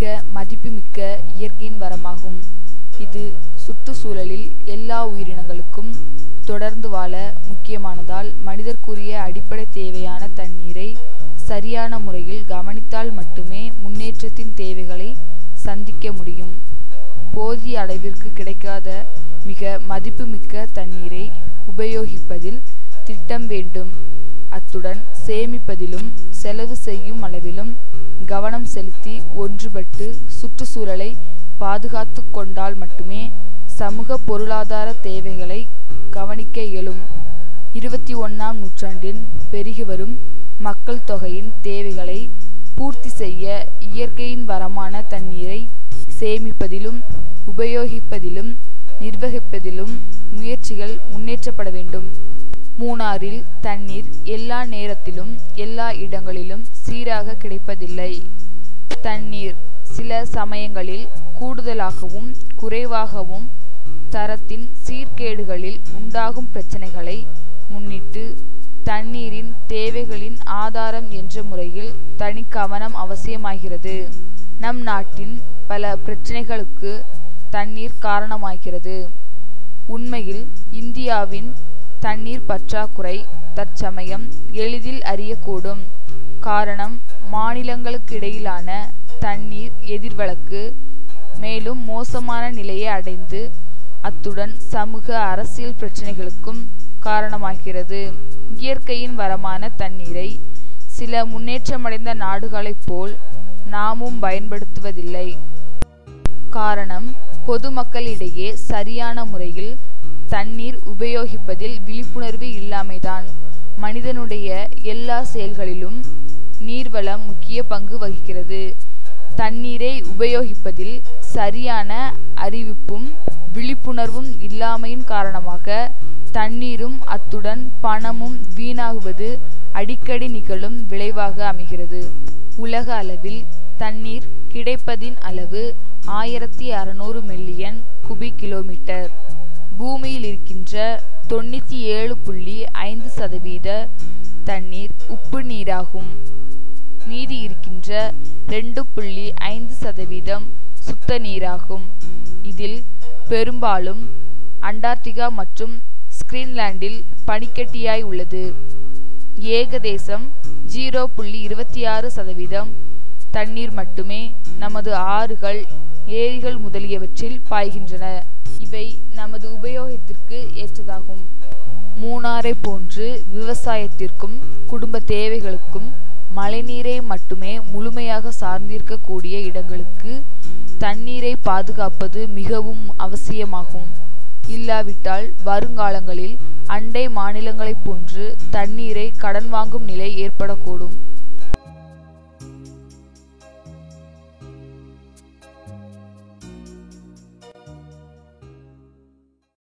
மிக மதிப்புமிக்க இயற்கையின் வரமாகும். இது சுற்றுச்சூழலில் எல்லா உயிரினங்களுக்கும் தொடர்ந்து வாழ முக்கியமானதால் மனிதர்க்குரிய அடிப்படை தேவையான தண்ணீரை சரியான முறையில் கவனித்தால் மட்டுமே முன்னேற்றத்தின் தேவைகளை சந்திக்க முடியும். போதிய அளவிற்கு கிடைக்காத மிக மதிப்புமிக்க தண்ணீரை உபயோகிப்பதில் திட்டம் வேண்டும். அத்துடன் சேமிப்பதிலும் செலவு செய்யும் அளவிலும் கவனம் செலுத்தி ஒன்றுபட்டு சுற்றுச்சூழலை பாதுகாத்து கொண்டால் மட்டுமே சமூக பொருளாதார தேவைகளை கவனிக்க இயலும். 21ஆம் நூற்றாண்டின் பெருகி வரும் மக்கள் தொகையின் தேவைகளை பூர்த்தி செய்ய இயற்கையின் வரமான தண்ணீரை சேமிப்பதிலும் உபயோகிப்பதிலும் நிர்வகிப்பதிலும் முயற்சிகள் முன்னேற்றப்பட வேண்டும். மூணாறில் தண்ணீர் எல்லா நேரத்திலும் எல்லா இடங்களிலும் சீராக கிடைப்பதில்லை. தண்ணீர் சில சமயங்களில் கூடுதலாகவும் குறைவாகவும் தரத்தின் சீர்கேடுகளில் உண்டாகும் பிரச்சனைகளை முன்னிட்டு தண்ணீரின் தேவைகளின் ஆதாரம் என்ற முறையில் தனி கவனம் அவசியமாகிறது. நம் நாட்டின் பல பிரச்சனைகளுக்கு தண்ணீர் காரணமாகிறது. உண்மையில் இந்தியாவின் தண்ணீர் பற்றாக்குறை தற்சமயம் எளிதில் அறியக்கூடும். காரணம், மாநிலங்களுக்கிடையிலான தண்ணீர் எதிர்வழக்கு மேலும் மோசமான நிலையை அடைந்து அத்துடன் சமூக அரசியல் பிரச்சனைகளுக்கும் காரணமாகிறது. இயற்கையின் வரமான தண்ணீரை சில முன்னேற்றமடைந்த நாடுகளைப் போல் நாமும் பயன்படுத்துவதில்லை. காரணம், பொதுமக்களிடையே சரியான முறையில் தண்ணீர் உபயோகிப்பதில் விழிப்புணர்வு இல்லாமைதான். மனிதனுடைய எல்லா செயல்களிலும் நீர்வளம் முக்கிய பங்கு வகிக்கிறது. தண்ணீரை உபயோகிப்பதில் சரியான அறிவிப்பும் விழிப்புணர்வும் இல்லாமையின் காரணமாக தண்ணீரும் அத்துடன் பணமும் வீணாகுவது அடிக்கடி நிகழும் விளைவாக அமைகிறது. உலக அளவில் தண்ணீர் கிடைப்பதின் அளவு 1600 மில்லியன் குபிக் கிலோமீட்டர். பூமியில் இருக்கின்ற 97.5% தண்ணீர் உப்பு நீராகும். மீதி இருக்கின்ற 2.5% சுத்த நீராகும். இதில் பெரும்பாலும் அண்டார்டிகா மற்றும் கிரீன்லாந்தில் பனிக்கட்டியாய் உள்ளது. ஏகதேசம் 0.26% தண்ணீர் மட்டுமே நமது ஆறுகள், ஏரிகள் முதலியவற்றில் பாய்கின்றன. இவை நமது உபயோகத்திற்கு ஏற்றதாகும். மூணாரை போன்று விவசாயத்திற்கும் குடும்ப தேவைகளுக்கும் மழைநீரை மட்டுமே முழுமையாக சார்ந்திருக்கக்கூடிய இடங்களுக்கு தண்ணீரை பாதுகாப்பது மிகவும் அவசியமாகும். இல்லாவிட்டால் வருங்காலங்களில் அண்டை மாநிலங்களைப் போன்று தண்ணீரை கடன் வாங்கும் நிலை ஏற்படக்கூடும்.